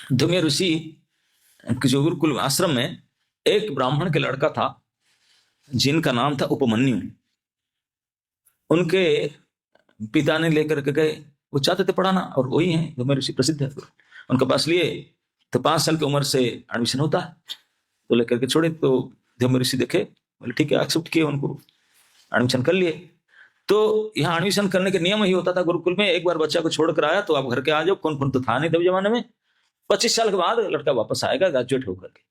धुम्य ऋषि जो गुरुकुल आश्रम में एक ब्राह्मण के लड़का था जिनका नाम था उपमन्यु। उनके पिता ने लेकर के गए, वो चाहते थे पढ़ाना, और वही है धुम्य ऋषि, प्रसिद्ध है। उनके पास लिए तो 5 साल की उम्र से एडमिशन होता है, तो लेकर के छोड़े। तो धुम्य ऋषि देखे, बोले ठीक है, एक्सेप्ट किए, उनको एडमिशन कर लिए। तो यहाँ एडमिशन करने के नियम ही होता था गुरुकुल में, एक बार बच्चा को छोड़कर आया तो आप घर के आ जाओ। कौन कौन तो था नहीं तब जमाने में। 25 साल के बाद लड़का वापस आएगा ग्रेजुएट होकर के,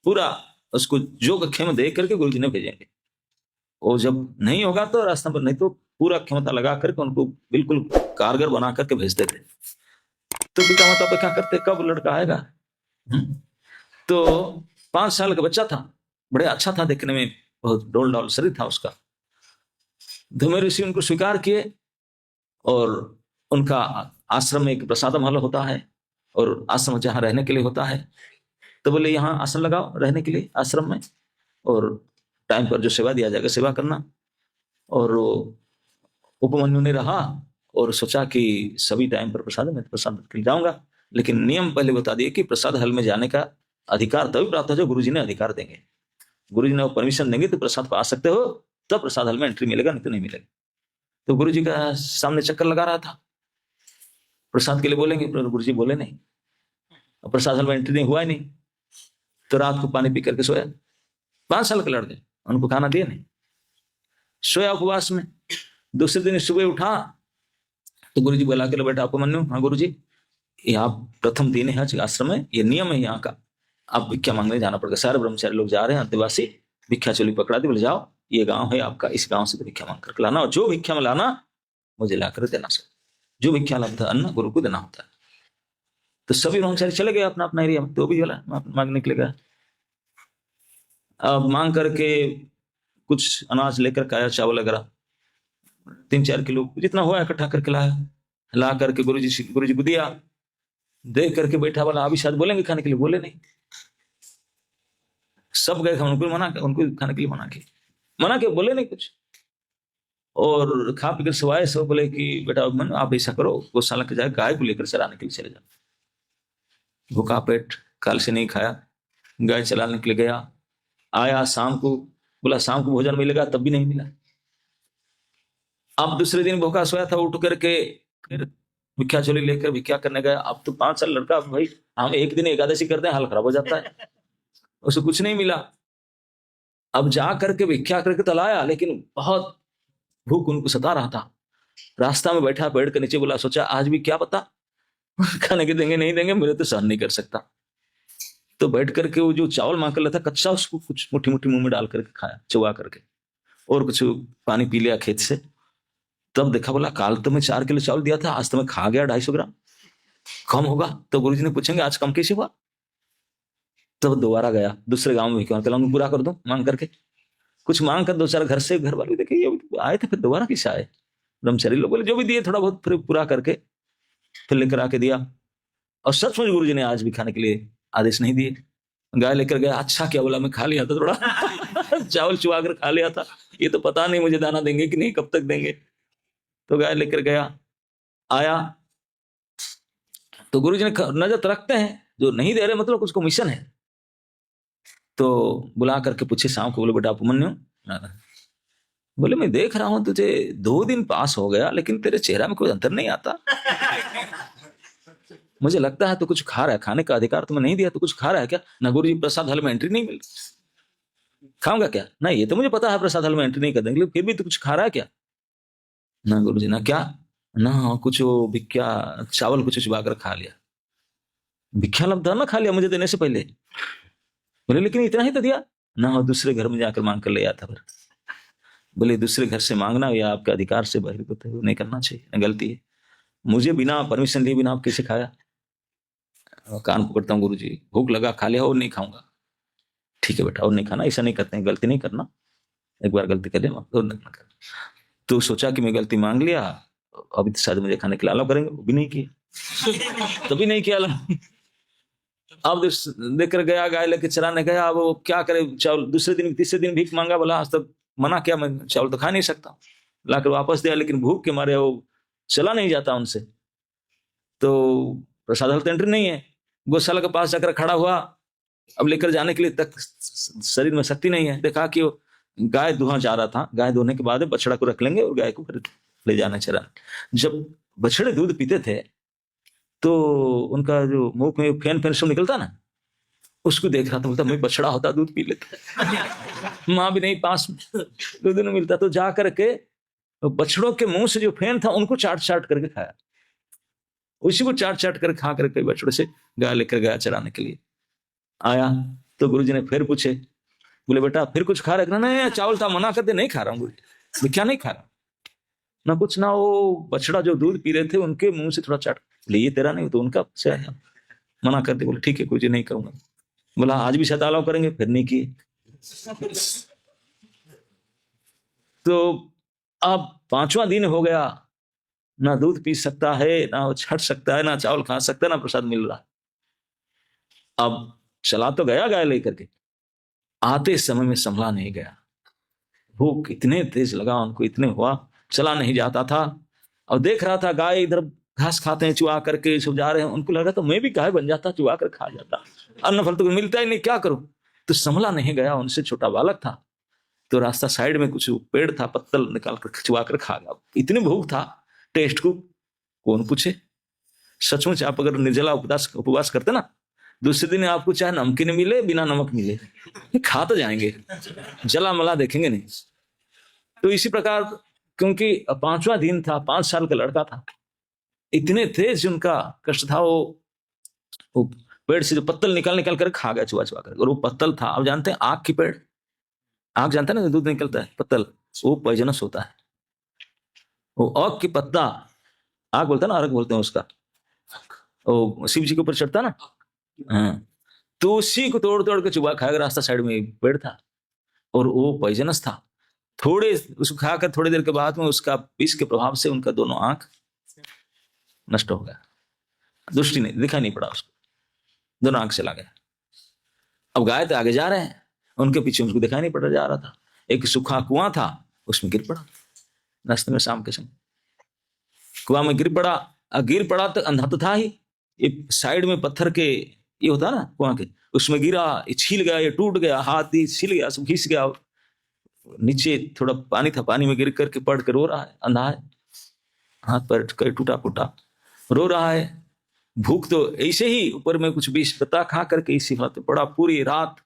पूरा उसको जो क्षमता दे करके गुरुजी ने भेजेंगे। वो जब नहीं होगा तो रास्ता पर, नहीं तो पूरा क्षमता लगा करके उनको बिल्कुल कारगर बना करके भेजते थे। तो पिता माता पे क्या करते, कब लड़का आएगा। तो 5 साल का बच्चा था, बड़े अच्छा था देखने में, बहुत डोल डोल शरीर था उसका। धुम्य ऋषि उनको स्वीकार किए, और उनका आश्रम में एक प्रसाद महल होता है, और आश्रम जहाँ रहने के लिए होता है, तो बोले यहाँ आश्रम लगाओ रहने के लिए आश्रम में, और टाइम पर जो सेवा दिया जाएगा सेवा करना। और उपमन्यु ने रहा और सोचा कि सभी टाइम पर प्रसाद, मैं प्रसाद के लिए जाऊंगा, लेकिन नियम पहले बता दिए कि प्रसाद हल में जाने का अधिकार तभी प्राप्त हो जो गुरुजी ने अधिकार देंगे। गुरुजी ने वो परमिशन देंगे तो प्रसाद पा सकते हो, तब प्रसाद हल में एंट्री मिलेगा, नहीं तो नहीं मिलेगा। तो गुरुजी का सामने चक्कर लगा रहा था, प्रसाद के लिए बोलेंगे, गुरुजी बोले नहीं, और प्रसाद हल में एंट्री नहीं हुआ ही नहीं। तो रात को पानी पी करके सोया। 5 साल के लड़के, उनको खाना दिया नहीं, सोया उपवास में। दूसरे दिन सुबह उठा तो गुरुजी बुला के, लो बेटा उपमन्यु, हाँ गुरुजी, ये आप प्रथम दिन है आश्रम में, ये नियम है यहाँ का, आप भिक्षा मांगने जाना पड़ेगा। सारे ब्रह्मचारी लोग जा रहे हैं, अंतवासी भिक्षा चोली पकड़ा दी, बोले जाओ ये गांव है आपका, इस गांव से भिक्षा मांग करके लाना, और जो भिक्षा में लाना मुझे ला कर देना सर, जो भिक्षा लाता अन्न गुरु को देना होता है। तो सभी ब्रह्मचारी चले गए अपना अपना एरिया में, तो भी बोला मांगने के लिए गया। अब मांग करके कुछ अनाज लेकर के आया, चावल वगैरह 3-4 किलो जितना हुआ इकट्ठा करके लाया, ला करके गुरुजी को दिया। दे करके बैठा, बोला अभी शायद बोलेंगे खाने के लिए, बोले नहीं। सब गए, उनको खाने के लिए मना के बोले नहीं कुछ। और खा पीकर सवाए, सब बोले कि बेटा मन आप ऐसा करो, गौशाला के जाए गाय को लेकर चराने के लिए चले जाओ। भूखा पेट, काल से नहीं खाया, गाय चलाने के लिए गया। आया शाम को, बोला शाम को भोजन मिलेगा, तब भी नहीं मिला। अब दूसरे दिन भूखा सोया था, उठ करके फिर भिक्षा चोली लेकर भिक्षा करने गया। अब तो 5 साल लड़का, भाई हम एक दिन एकादशी करते हैं, हाल खराब हो जाता है, उसे कुछ नहीं मिला। अब जा करके भिक्षा करके तो लाया, लेकिन बहुत भूख उनको सता रहा था। रास्ता में बैठा, पेड़ के नीचे, बोला सोचा आज भी क्या पता खाने के देंगे नहीं देंगे, मेरे तो सहन नहीं कर सकता। तो बैठ करके वो जो चावल मांग कर लेता कच्चा, उसको कुछ मुट्ठी मुट्ठी मुंह में डाल करके खाया, चबा करके, और कुछ पानी पी लिया खेत से। तब देखा, बोला काल तो मैं 4 किलो चावल दिया था, आज तो मैं खा गया 250 ग्राम, कम होगा। तो गुरुजी ने पूछेंगे आज कम कैसे हुआ। तब दोबारा गया दूसरे गांव में, क्यों पूरा कर दूं मांग करके, कुछ मांग कर 2-4 घर से, घर वाले देखे ये आए थे, फिर दोबारा कैसे आए। ब्रह्मचारी लोग बोले जो भी दिए थोड़ा बहुत फिर पूरा करके फिर लेकर आके दिया। और सचमुच गुरुजी ने आज भी खाने के लिए आदेश नहीं दिए। गाय लेकर गया, अच्छा क्या, बोला मैं खा लिया था थोड़ा चावल चुवा कर खा लिया था, ये तो पता नहीं मुझे दाना देंगे कि नहीं, कब तक देंगे। तो गाय लेकर गया, आया तो गुरुजी ने नजर तो रखते हैं, जो नहीं दे रहे मतलब उसको मिशन है। तो बुला करके पूछे शाम को, बोले बेटा उपमन्यु, बोले मैं देख रहा हूं तुझे 2 दिन पास हो गया, लेकिन तेरे चेहरा में कोई अंतर नहीं आता मुझे लगता है तो कुछ खा रहा है, खाने का अधिकार तुम्हें नहीं दिया तो कुछ खा रहा है क्या। ना गुरुजी प्रसाद हल में एंट्री नहीं मिल, खाऊंगा क्या, ना ये तो मुझे पता है प्रसाद हल में एंट्री नहीं कर देंगे, फिर भी तो कुछ खा रहा है क्या। ना गुरुजी, ना क्या, ना कुछ भिक्षा चावल कुछ चबा कर खा लिया, भिक्षा लब्धा ना खा लिया मुझे देने से पहले। बोले लेकिन इतना ही तो दिया ना, दूसरे घर में जाकर मांग कर ले आया था। फिर बोले दूसरे घर से मांगना या आपके अधिकार से बहिर्भूत है, नहीं करना चाहिए, गलती है। मुझे बिना परमिशन लिए बिना आप कैसे खाया। कान पकड़ता हूँ, गुरुजी भूख लगा खा लिया, और नहीं खाऊंगा। ठीक है बेटा, और नहीं खाना, ऐसा नहीं करते हैं, गलती नहीं करना, एक बार गलती कर लिया और नहीं करना। तो सोचा कि मैं गलती मांग लिया, अभी तो शायद मुझे खाने के लिए अलाउ करेंगे, वो भी नहीं किया तभी नहीं किया अलाउ। अब देखकर गया, गाय लेके चराने गया, अब वो क्या करे, चावल दूसरे दिन तीसरे दिन भीख मांगा, बोला आज तक मना किया, मैं चावल तो खा नहीं सकता, लाकर वापस दिया, लेकिन भूख के मारे वो चला नहीं जाता उनसे। तो प्रसाद हल तो एंट्री नहीं है, गौशाला के पास जाकर खड़ा हुआ, अब लेकर जाने के लिए तक शरीर में शक्ति नहीं है। देखा कि वो गाय दुहा जा रहा था, गाय धोने के बाद बछड़ा को रख लेंगे और गाय को फिर ले जाना चरा। जब बछड़े दूध पीते थे तो उनका जो मुंह में फैन फैन सब निकलता ना, उसको देख रहा था, बोलता मैं बछड़ा होता दूध पी लेता। माँ भी नहीं पास दूध नहीं मिलता, तो जा करके बछड़ों के मुंह से जो फैन था उनको चाट चाट करके खाया, उसी को चाट चाट कर खा करके बछड़े से गाय लेकर गया चराने के लिए। आया तो गुरुजी ने फिर पूछे, बोले बेटा फिर कुछ खा रहे? नहीं चावल था, मना करते नहीं खा रहा हूँ गुरुजी। क्या नहीं खा रहा? ना कुछ ना, वो बछड़ा जो दूध पी रहे थे उनके मुंह से थोड़ा चाट। बोले ये तेरा नहीं तो उनका से आया, मना करते। बोले ठीक है गुरुजी नहीं करूंगा। बोला आज भी शायद अलाउ करेंगे, फिर नहीं किए। तो अब 5वां दिन हो गया, ना दूध पी सकता है, ना वो छट सकता है, ना चावल खा सकता है, ना प्रसाद मिल रहा। अब चला तो गया गाय लेकर के, आते समय में संभला नहीं गया। भूख इतने तेज लगा उनको, इतने हुआ चला नहीं जाता था। और देख रहा था गाय इधर घास खाते हैं चुआ करके सब जा रहे हैं, उनको लगा तो मैं भी गाय बन जाता, चुआ कर खा जाता, अन्न फल तो मिलता ही नहीं, क्या करूं। तो संभला नहीं गया, उनसे छोटा बालक था, तो रास्ता साइड में कुछ पेड़ था, पत्तल निकाल कर चुआ कर खा गया। इतनी भूख था टेस्ट को कौन पूछे। सचमुच आप अगर निर्जला उपवास करते ना, दूसरे दिन आपको चाहे नमकीन मिले बिना नमक मिले खा तो जाएंगे, जला मला देखेंगे नहीं। तो इसी प्रकार, क्योंकि 5वां दिन था, 5 साल का लड़का था, इतने तेज उनका कष्ट था, वो पेड़ से जो पत्तल निकाल निकाल कर खा गया चुआ चुआ कर। और वो पत्तल था, आप जानते हैं आग की पेड़, आग जानते हैं ना, दूध निकलता है पत्तल, वो पॉइजनस होता है। वो आग की पत्ता, आग बोलता है ना, अर्घ बोलते हैं उसका, वो शिव जी के ऊपर चढ़ता ना, हाँ, तो उसी को तोड़ तोड़ के चुबा खाया। रास्ता साइड में पेड़ था और वो पॉइजनस था। थोड़े उसको खाकर थोड़ी देर के बाद में उसका विष के प्रभाव से उनका दोनों आंख नष्ट हो गया, दृष्टि नहीं, दिखाई नहीं पड़ा उसको, दोनों आंख चला गया। अब गाय तो आगे जा रहे हैं, उनके पीछे उनको दिखाई नहीं पड़ जा रहा था। एक सूखा कुआं था, उसमें गिर पड़ा रास्ते में, शाम के समय कुआं में गिर पड़ा। गिर पड़ा तो अंधा तो था ही, ये साइड में पत्थर के ये होता ना कुआं के, उसमें गिरा, ये छील गया, ये टूट गया, हाथ ही छिल गया, सब घिस गया। नीचे थोड़ा पानी था, पानी में गिर करके पड़ के रो रहा है, अंधा है, हाथ पर कई टूटा फूटा रो रहा है। भूख तो ऐसे ही, ऊपर में कुछ विष पता खा करके इसी हाथ पे पड़ा पूरी रात,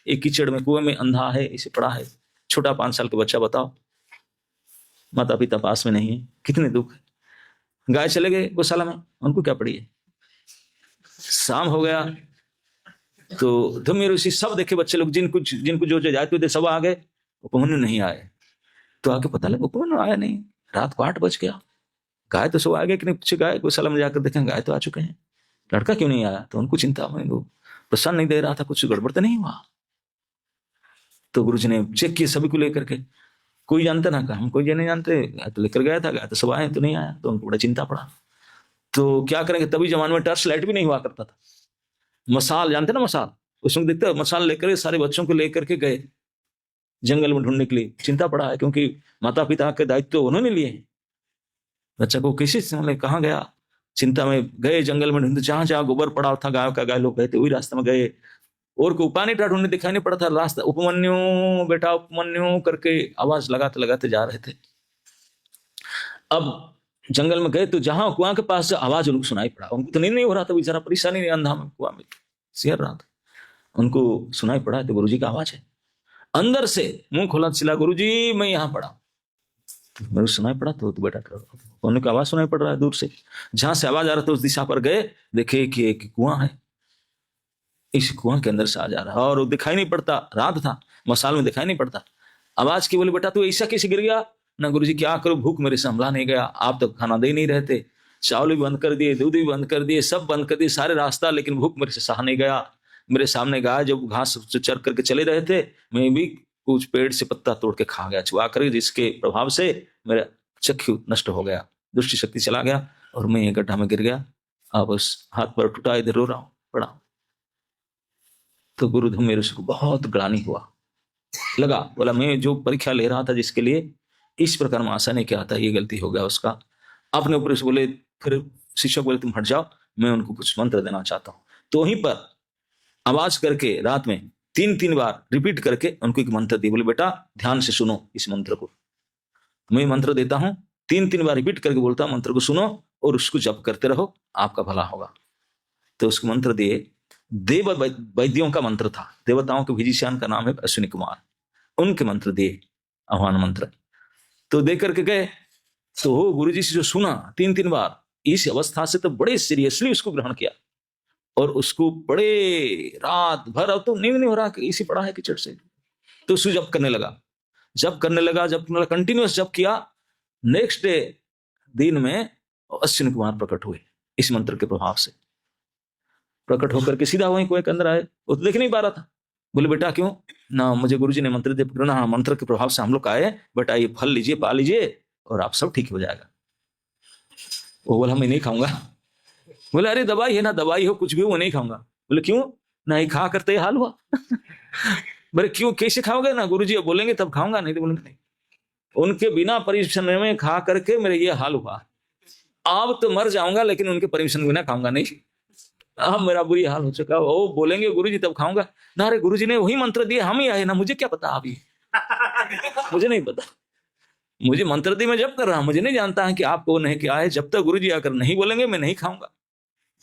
एक कीचड़ में कुएं में अंधा है, इसे पड़ा है। छोटा 5 साल का बच्चा, बताओ, माता पिता पास में नहीं है, कितने दुख है। गाय चले गए गौशाला में, उनको क्या पड़ी है। शाम हो गया तो धम्य ऋषि सब देखे बच्चे लोग, जिनको जिनको जो जाते थे सब आ गए, उपमन्यु नहीं आए। तो आके पता लगा उपमन्यु आया नहीं, रात को 8 बज गया। गाय तो सब आ गए कि नहीं, पूछे गाय गौशाला में जाकर देखें गाय तो आ चुके हैं, लड़का क्यों नहीं आया। तो उनको चिंता में, वो प्रसन्न नहीं दे रहा था, कुछ गड़बड़ तो नहीं हुआ। तो गुरुजी ने चेक किए सभी को लेकर के, कोई जानता ना, हम कोई नहीं जानते, गाय तो लेकर गया था, गाय तो सब आए तो नहीं आया। तो उनको बड़ा चिंता पड़ा, तो क्या करेंगे। तभी जमाने में टर्च लाइट भी नहीं हुआ करता था, मसाल जानते ना, मसाल, उसमें देखते मसाल लेकर सारे बच्चों को लेकर के गए जंगल में ढूंढने के लिए। चिंता पड़ा है क्योंकि माता पिता के दायित्व तो उन्होंने लिए, बच्चा को किसी से मतलब कहाँ गया, चिंता में गए जंगल में ढूंढते, जहां जहां गोबर पड़ा था गाय का, गाय लोग गए थे वही रास्ते में गए, और कोई उपाय नहीं था ढूंढने, दिखाई नहीं पड़ा था रास्ता। उपमन्यु बेटा उपमन्यु करके आवाज लगाते लगाते जा रहे थे। अब जंगल में गए तो जहां कुआं के पास से आवाज उनको सुनाई पड़ा, उनको तो नहीं हो रहा था, बेचारा परेशानी नहीं, अंधा में कुआं में सिहर रहा था, उनको सुनाई पड़ा तो गुरुजी का आवाज है। अंदर से मुंह खोला चिल्ला, गुरुजी मैं यहाँ पड़ा। तो मेरे सुनाई पड़ा तो बेटा उनकी आवाज सुनाई पड़ रहा है दूर से, जहां से आवाज आ रहा था उस दिशा पर गए, देखे कि एक कुआं है, इस कुआं के अंदर से आ जा रहा है, और वो दिखाई नहीं पड़ता, रात था, मसाल में दिखाई नहीं पड़ता। आवाज की बोले, बेटा तू ऐसा कैसे गिर गया। ना गुरुजी क्या करूं, भूख मेरे संभला नहीं गया, आप तो खाना दे नहीं रहे थे, चावल भी बंद कर दिए, दूध भी बंद कर दिए, सब बंद कर दिए सारे रास्ता, लेकिन भूख मेरे से सहा नहीं गया। मेरे सामने गाय जब घास चर करके चले रहे थे, मैं भी कुछ पेड़ से पत्ता तोड़ के खा गया चुआ कर, जिसके प्रभाव से मेरा चक्षु नष्ट हो गया, दृष्टि शक्ति चला गया, और मैं एक गड्ढा में गिर गया। अब उस हाथ पर टूटा, इधर रो रहा हूं, पड़ा। तो गुरुधम मेरे को बहुत ग्लानि हुआ, लगा, बोला मैं जो परीक्षा ले रहा था जिसके लिए, इस प्रकार में आशा नहीं किया था, ये गलती हो गया उसका। अपने ऊपर से बोले, फिर शिक्षक बोले तुम हट जाओ, मैं उनको कुछ मंत्र देना चाहता हूँ। तो वहीं पर आवाज करके रात में 3-3 बार रिपीट करके उनको एक मंत्र दिए, बोले बेटा ध्यान से सुनो इस मंत्र को, मैं मंत्र देता हूं, 3-3 बार रिपीट करके बोलता हूं, मंत्र को सुनो और उसको जप करते रहो, आपका भला होगा। तो उसको मंत्र दिए, देव वैद्यों का मंत्र था, देवताओं के फिजिशियन का नाम है अश्विनी कुमार, उनके मंत्र दिए, आह्वान मंत्र। तो दे करके गए, तो वो गुरुजी से जो सुना 3-3 बार, इस अवस्था से तो बड़े सीरियसली उसको ग्रहण किया और उसको बड़े रात भर, अब तो नींद नहीं हो रहा कि इसी पड़ा है कीचड़ से, तो उसको जप करने लगा, कंटिन्यूअस जप किया। नेक्स्ट डे दिन में अश्विनी कुमार प्रकट हुए, इस मंत्र के प्रभाव से प्रकट होकर के सीधा वहीं कोई के अंदर आए, वो तो देख नहीं पा रहा था। बोले बेटा क्यों ना, मुझे गुरुजी ने मंत्र दे पकड़ना, हाँ मंत्र के प्रभाव से हम लोग आए, बेटा ये फल लीजिए, पा लीजिए और आप सब ठीक हो जाएगा। वो बोला मैं नहीं खाऊंगा। बोले अरे दवाई है ना, दवाई हो कुछ भी, वो नहीं खाऊंगा। बोले क्यों, नहीं खा करते हाल हुआ। बोले क्यों, कैसे खाओगे ना, गुरुजी बोलेंगे तब खाऊंगा, नहीं तो बोलेंगे नहीं। उनके बिना परमिशन में खा करके मेरे ये हाल हुआ, अब तो मर जाऊंगा लेकिन उनके परमिशन बिना खाऊंगा नहीं, अब मेरा बुरी हाल हो चुका। वो बोलेंगे गुरुजी तब खाऊंगा ना, अरे गुरुजी ने वही मंत्र दिए, हम ही आए ना, मुझे क्या पता अभी, मुझे नहीं पता, मुझे मंत्र दी मैं जब कर रहा हूं, मुझे नहीं जानता है कि आप कौन है क्या है, जब तक गुरुजी आकर नहीं बोलेंगे मैं नहीं खाऊंगा,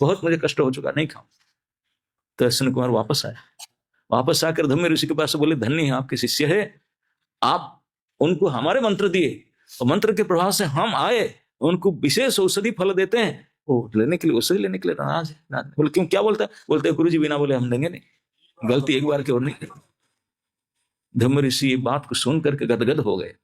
बहुत मुझे कष्ट हो चुका, नहीं खाऊं। तो अश्विनी कुमार वापस आया, वापस आकर धम्म ऋषि के पास बोले धन्य है आपके शिष्य है, आप उनको हमारे मंत्र दिए और मंत्र के प्रभाव से हम आए, उनको विशेष औषधि फल देते हैं, वो लेने के लिए, औषधि लेने के लिए नाराज है। बोले क्यों, क्या बोलता है, बोलते हैं गुरुजी बिना बोले हम देंगे नहीं, गलती एक बार की और नहीं। धम्म ऋषि ये बात को सुन करके गदगद हो गए।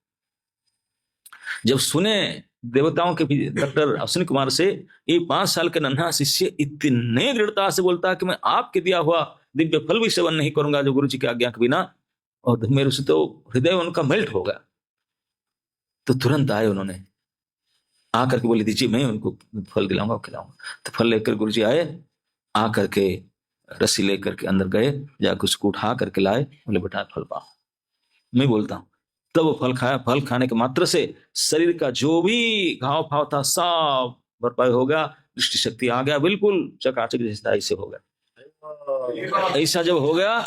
जब सुने देवताओं के भी डॉक्टर अश्विनी कुमार से, ये 5 साल का नन्हा शिष्य इतने दृढ़ता से बोलता है कि मैं आपके दिया हुआ दिव्य फल भी सेवन नहीं करूंगा जो गुरुजी की आज्ञा के बिना, और धम्म ऋषि तो हृदय उनका मेल्ट हो गया। तो तुरंत आए, उन्होंने आकर के बोले दीजिए मैं उनको फल दिलाऊंगा खिलाऊंगा। तो फल लेकर गुरुजी आए, आकर के रस्सी लेकर के अंदर गए, जाकर उसको उठा करके लाए, बोले बेटा फल पाओ, मैं बोलता हूं। तब वो फल खाया, फल खाने के मात्र से शरीर का जो भी घाव फाव था सब भरपाई हो गया, दृष्टि शक्ति आ गया, बिल्कुल चकाचक जैसा ऐसे हो गया। ऐसा जब हो गया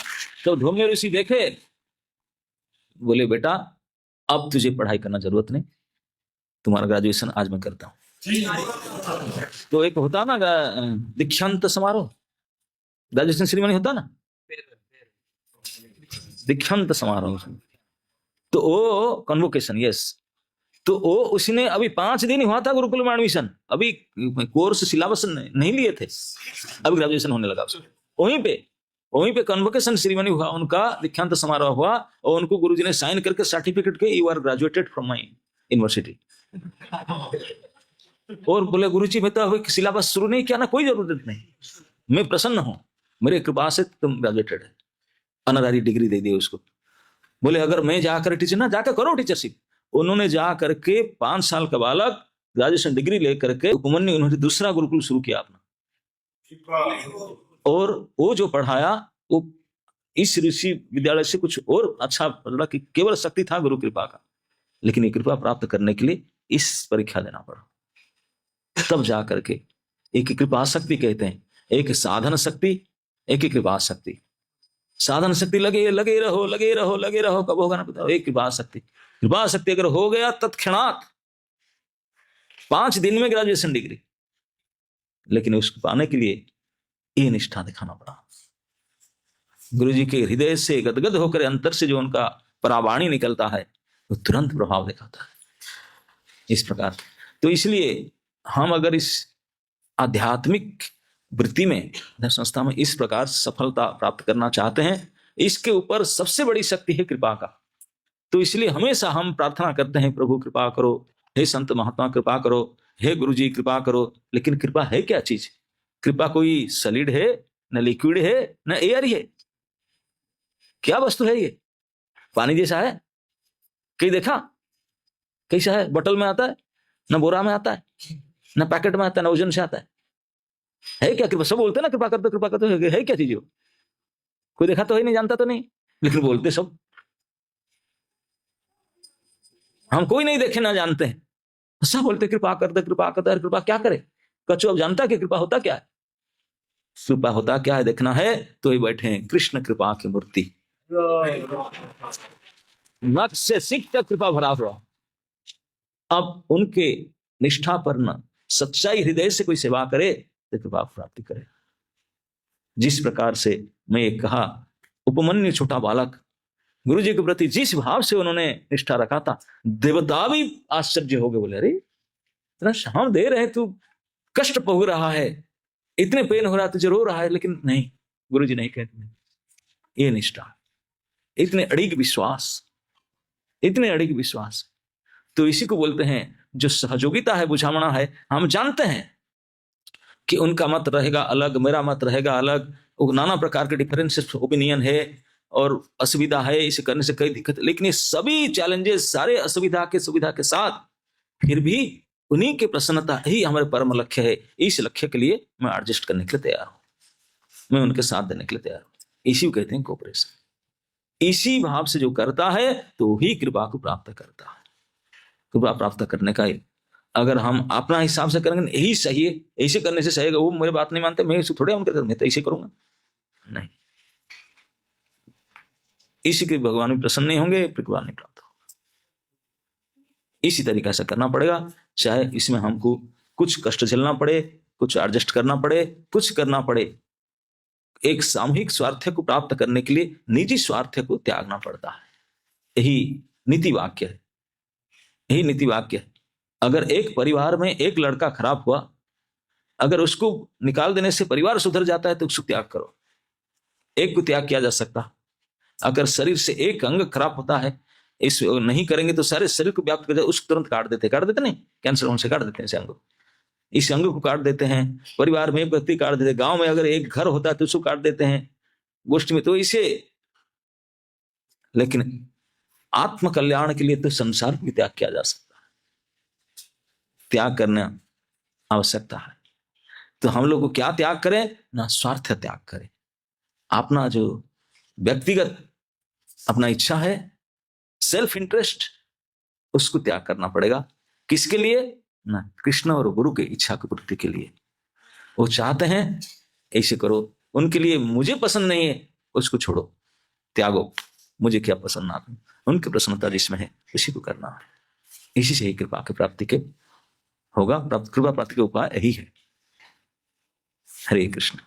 तो धम्म ऋषि देखे, बोले बेटा अब तुझे पढ़ाई करना जरूरत नहीं, तुम्हारा ग्रेजुएशन आज मैं करता हूं। तो एक होता ना दीक्षांत समारोह, ग्रेजुएशन सेरेमनी होता ना, दीक्षांत समारोह, तो वो कन्वोकेशन, यस, तो वो उसने अभी 5 दिन हुआ था गुरुकुल में एडमिशन, अभी कोर्स सिलेबस नहीं लिए थे, अभी ग्रेजुएशन होने लगा। वहीं पे कन्वोकेशन सेरेमनी हुआ, उनका दीक्षांत समारोह हुआ और उनको गुरुजी ने साइन करके सर्टिफिकेट के, you are graduated from my university. और बोले गुरुजी मैं तो सिलेबस शुरू नहीं किया ना, कोई जरूरत नहीं, मैं प्रसन्न हूं, मेरे कृपा से तुम ग्रेजुएटेड है, ऑनररी डिग्री दे दी उसको। बोले अगर मैं जाकर टीचर ना, जाकर करो टीचरशिप। उन्होंने जाकर के 5 साल का बालक ग्रेजुएशन डिग्री लेकर के उपमन्यु यूनिवर्सिटी दूसरा गुरुकुल शुरू किया अपना, और वो जो पढ़ाया वो इस ऋषि विद्यालय से कुछ और अच्छा पढ़ा, कि केवल शक्ति था गुरु कृपा का, लेकिन ये कृपा प्राप्त करने के लिए इस परीक्षा देना पड़ा। तब जाकर के एक कृपा शक्ति कहते हैं, एक साधन शक्ति, एक कृपा शक्ति। साधन शक्ति लगे लगे रहो लगे रहो लगे रहो, कब होगा ना पता, एक कृपा शक्ति अगर हो गया तत्क्षणात 5 दिन में ग्रेजुएशन डिग्री, लेकिन उसको पाने के लिए ये निष्ठा दिखाना पड़ा। गुरुजी के हृदय से गदगद होकर अंतर से जो उनका परावाणी निकलता है वो तुरंत प्रभाव दिखाता है, इस प्रकार। तो इसलिए हम अगर इस आध्यात्मिक वृत्ति में, संस्था में इस प्रकार सफलता प्राप्त करना चाहते हैं, इसके ऊपर सबसे बड़ी शक्ति है कृपा का। तो इसलिए हमेशा हम प्रार्थना करते हैं प्रभु कृपा करो, हे संत महात्मा कृपा करो, हे गुरुजी कृपा करो। लेकिन कृपा है क्या चीज? कृपा कोई सॉलिड है, न लिक्विड है, न एयर है, क्या वस्तु है ये? पानी जैसा है? कहीं देखा कैसा है? बोतल में आता है, न बोरा में आता है, न पैकेट में आता है, न वजन से आता है क्या कृपा? सब बोलते हैं ना कृपा करते है क्या चीज? कोई देखा तो है नहीं, जानता तो नहीं, लेकिन बोलते सब। हम कोई नहीं देखे ना जानते हैं, सब बोलते कृपा करते कृपा करता है। कृपा क्या करे? कचो अब जानता है कि कृपा होता क्या है? कृपा होता क्या है देखना है तो ही बैठे हैं कृष्ण कृपा की मूर्ति, नख से सिख तक कृपा भरा हुआ। अब उनके निष्ठा पर न सच्चाई हृदय से कोई सेवा करे तो कृपा प्राप्ति करे। जिस प्रकार से मैं एक कहा उपमन्यु छोटा बालक गुरु जी के प्रति जिस भाव से उन्होंने निष्ठा रखा था, देवता भी आश्चर्य हो गए, बोले अरे इतना शाम दे रहे तू कष्ट भोग रहा है, इतने पेन हो रहा है, तुझे रो रहा है, लेकिन नहीं, गुरु जी नहीं कहते। ये निष्ठा, इतने अड़िग विश्वास, इतने अड़िग विश्वास, तो इसी को बोलते हैं जो सहयोगिता है, बुझामणा है। हम जानते हैं कि उनका मत रहेगा अलग, मेरा मत रहेगा अलग, नाना प्रकार के डिफरेंसेस ओपिनियन है और असुविधा है, इसे करने से कई दिक्कत, लेकिन ये सभी चैलेंजेस, सारे असुविधा के सुविधा के साथ फिर भी उन्हीं की प्रसन्नता ही हमारे परम लक्ष्य है। इस लक्ष्य के लिए मैं एडजस्ट करने के लिए तैयार हूं, मैं उनके साथ देने के लिए तैयार हूं। इसी को कहते हैं कोऑपरेशन। इसी भाव से जो करता है तो ही कृपा को प्राप्त करता है। कृपा प्राप्त करने का ही, अगर हम अपना हिसाब से करेंगे यही सही है, ऐसे करने से सही है, वो मेरी बात नहीं मानते, मैं इसे थोड़े उनके मैं तो ऐसे करूंगा, नहीं, इसी के भगवान भी प्रसन्न नहीं होंगे, कृपा नहीं प्राप्त होगा। इसी तरीका से करना पड़ेगा, चाहे इसमें हमको कुछ कष्ट झेलना पड़े, कुछ एडजस्ट करना पड़े, कुछ करना पड़े। एक सामूहिक स्वार्थ को प्राप्त करने के लिए निजी स्वार्थ को त्यागना पड़ता है। यही नीति वाक्य है, यही नीति वाक्य है। अगर एक परिवार में एक लड़का खराब हुआ, अगर उसको निकाल देने से परिवार सुधर जाता है तो उसको त्याग करो। एक को त्याग किया जा सकता। अगर शरीर से एक अंग खराब होता है, इस नहीं करेंगे तो सारे शरीर को व्याप्त कर जाए, उसको तुरंत काट देते नहीं, कैंसर होने से काट देते हैं इस अंग, इस अंग को काट देते हैं। परिवार में एक व्यक्ति काट देते हैं, गांव में अगर एक घर होता है तो उसको काट देते हैं, गोष्ठी में तो इसे। लेकिन आत्म कल्याण के लिए तो संसार को त्याग किया जा सकता है, त्याग करना आवश्यकता है। तो हम लोग को क्या त्याग करें ना, स्वार्थ त्याग करें। अपना जो व्यक्तिगत अपना इच्छा है, सेल्फ इंटरेस्ट, उसको त्याग करना पड़ेगा। किसके लिए ना, कृष्ण और गुरु की इच्छा की पूर्ति के लिए। वो चाहते हैं ऐसे करो, उनके लिए मुझे पसंद नहीं है उसको छोड़ो, त्यागो, मुझे क्या पसंद ना, उनकी प्रसन्नता जिसमें है उसी को करना है। इसी से ही कृपा की प्राप्ति के होगा, कृपा प्राप्ति के उपाय यही है। हरे कृष्ण।